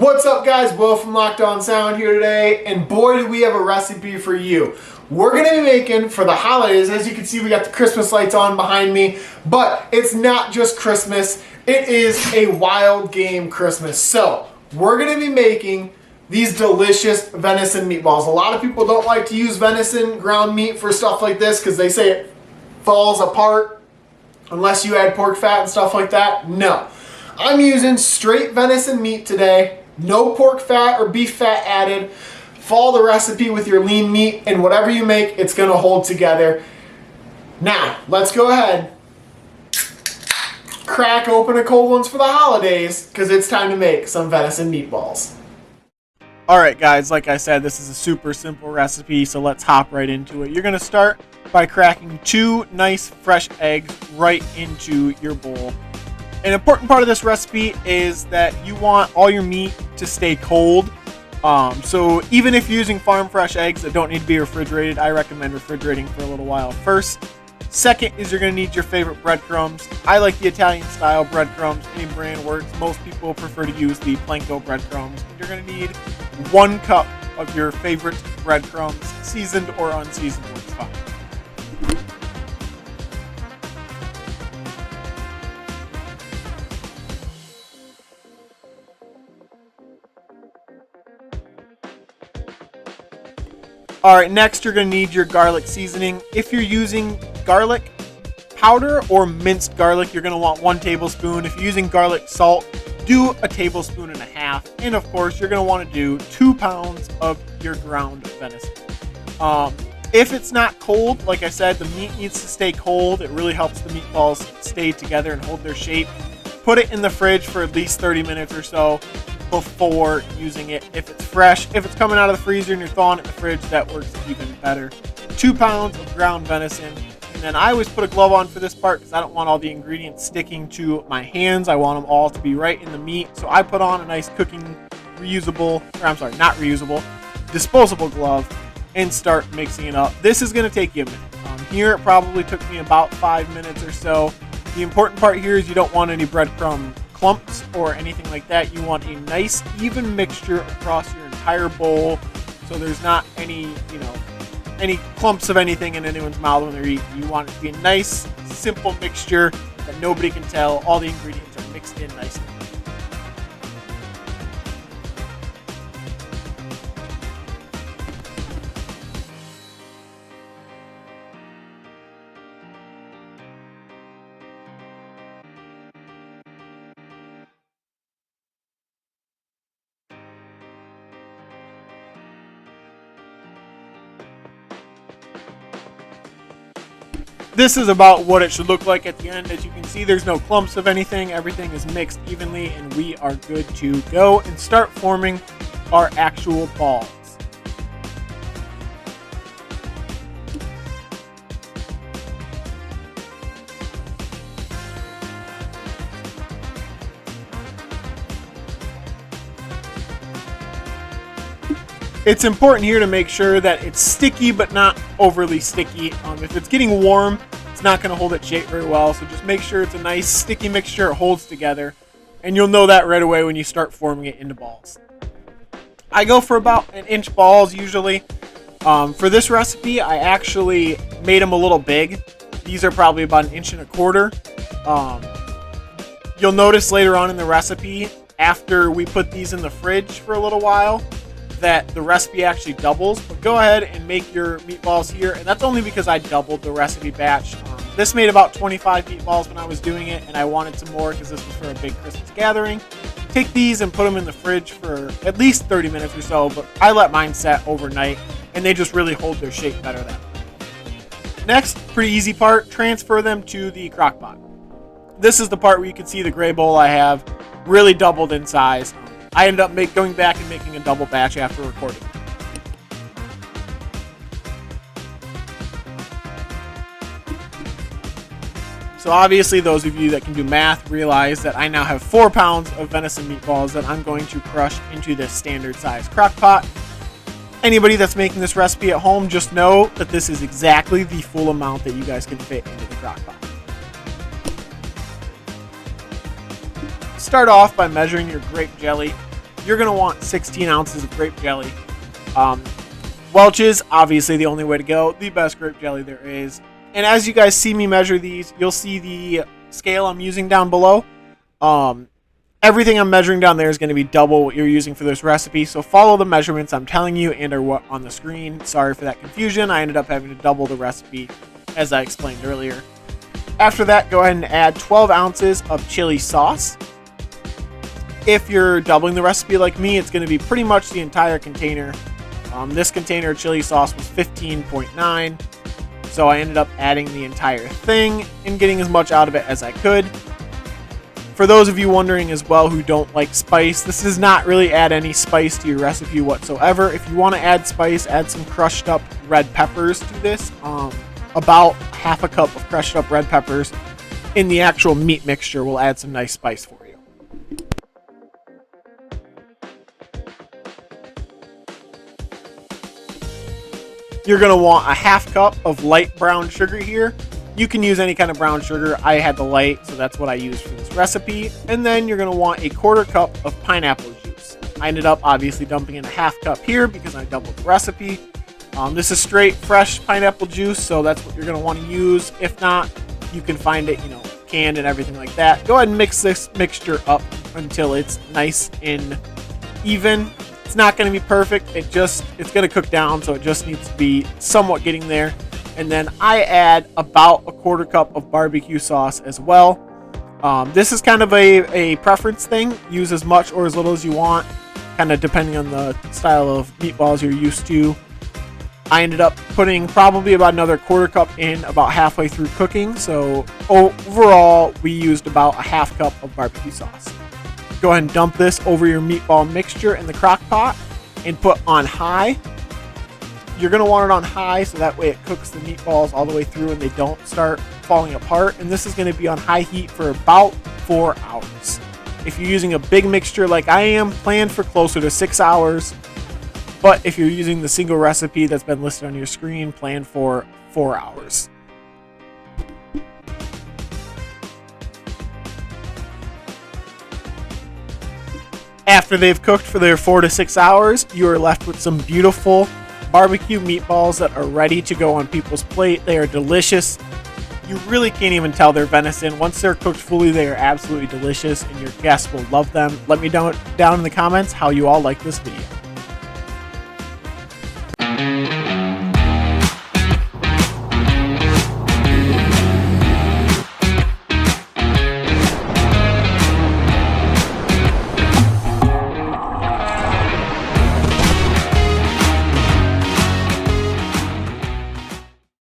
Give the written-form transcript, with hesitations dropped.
What's up, guys? Will from Locked On Sound here today, and boy do we have a recipe for you. We're going to be making, for the holidays, as you can see we got the Christmas lights on behind me, but it's not just Christmas, it is a wild game Christmas. So, we're going to be making these delicious venison meatballs. A lot of people don't like to use venison ground meat for stuff like this because they say it falls apart unless you add pork fat and stuff like that. No. I'm using straight venison meat today, no pork fat or beef fat added. Follow the recipe with your lean meat, and whatever you make, it's going to hold together. Now, let's go ahead, crack open a cold ones for the holidays, because it's time to make some venison meatballs. Alright guys, like I said, this is a super simple recipe, so let's hop right into it. You're going to start by cracking 2 nice fresh eggs right into your bowl. An important part of this recipe is that you want all your meat to stay cold. So even if you're using farm fresh eggs that don't need to be refrigerated, I recommend refrigerating for a little while first. Second is you're going to need your favorite breadcrumbs. I like the Italian style breadcrumbs. Any brand works. Most people prefer to use the Planko breadcrumbs. You're going to need 1 cup of your favorite breadcrumbs, seasoned or unseasoned works fine. Alright, next you're going to need your garlic seasoning. If you're using garlic powder or minced garlic, you're going to want 1 tablespoon. If you're using garlic salt, do 1.5 tablespoons. And of course, you're going to want to do 2 pounds of your ground venison. If it's not cold, like I said, the meat needs to stay cold. It really helps the meatballs stay together and hold their shape. Put it in the fridge for at least 30 minutes or so before using it. If it's fresh, if it's coming out of the freezer and you're thawing it in the fridge, that works even better. 2 pounds of ground venison. And then I always put a glove on for this part because I don't want all the ingredients sticking to my hands. I want them all to be right in the meat. So I put on a nice cooking disposable glove and start mixing it up. This is going to take you a minute. Here it probably took me about 5 minutes or so. The important part here is you don't want any breadcrumb clumps or anything like that. You want a nice even mixture across your entire bowl so there's not any clumps of anything in anyone's mouth when they're eating. You want it to be a nice simple mixture that nobody can tell. All the ingredients are mixed in nicely. This is about what it should look like at the end. As you can see, there's no clumps of anything. Everything is mixed evenly, and we are good to go and start forming our actual balls. It's important here to make sure that it's sticky but not overly sticky. If it's getting warm, it's not going to hold its shape very well. So just make sure it's a nice sticky mixture. It holds together. And you'll know that right away when you start forming it into balls. I go for about 1-inch balls usually. For this recipe, I actually made them a little big. These are probably about 1.25 inches. You'll notice later on in the recipe, after we put these in the fridge for a little while, that the recipe actually doubles. But go ahead and make your meatballs here, and that's only because I doubled the recipe batch. This made about 25 meatballs when I was doing it, and I wanted some more because this was for a big Christmas gathering. Take these and put them in the fridge for at least 30 minutes or so, but I let mine set overnight, and they just really hold their shape better that way. Next, pretty easy part, transfer them to the Crockpot. This is the part where you can see the gray bowl I have really doubled in size. I ended up going back and making a double batch after recording. So obviously those of you that can do math realize that I now have 4 pounds of venison meatballs that I'm going to crush into this standard size crock pot. Anybody that's making this recipe at home, just know that this is exactly the full amount that you guys can fit into the crock pot. Start off by measuring your grape jelly. you're going to want 16 ounces of grape jelly. Welch's, obviously the only way to go, the best grape jelly there is. And as you guys see me measure these, you'll see the scale I'm using down below. Everything I'm measuring down there is going to be double what you're using for this recipe, so follow the measurements I'm telling you and are what on the screen. Sorry for that confusion. I ended up having to double the recipe as I explained earlier. After that, go ahead and add 12 ounces of chili sauce. If you're doubling the recipe like me, it's going to be pretty much the entire container. This container of chili sauce was 15.9, so I ended up adding the entire thing and getting as much out of it as I could. For those of you wondering as well who don't like spice, this does not really add any spice to your recipe whatsoever. If you want to add spice, add some crushed up red peppers to this. About half a cup of crushed up red peppers in the actual meat mixture will add some nice spice for you. You're going to want a half cup of light brown sugar here. You can use any kind of brown sugar. I had the light, so that's what I used for this recipe. And then you're going to want a quarter cup of pineapple juice. I ended up obviously dumping in a half cup here because I doubled the recipe. This is straight fresh pineapple juice, so that's what you're going to want to use. If not, you can find it, canned and everything like that. Go ahead and mix this mixture up until it's nice and even. It's not going to be perfect. It's going to cook down, so it just needs to be somewhat getting there. And then I add about a quarter cup of barbecue sauce as well. This is kind of a preference thing. Use as much or as little as you want, kind of depending on the style of meatballs you're used to. I ended up putting probably about another quarter cup in about halfway through cooking. So overall, we used about a half cup of barbecue sauce. Go ahead and dump this over your meatball mixture in the crock pot and put on high. You're going to want it on high so that way it cooks the meatballs all the way through and they don't start falling apart. And this is going to be on high heat for about 4 hours. If you're using a big mixture like I am, plan for closer to 6 hours. But if you're using the single recipe that's been listed on your screen, plan for 4 hours. After they've cooked for their 4 to 6 hours, you are left with some beautiful barbecue meatballs that are ready to go on people's plate. They are delicious. You really can't even tell they're venison. Once they're cooked fully, they are absolutely delicious, and your guests will love them. Let me know down in the comments how you all like this video.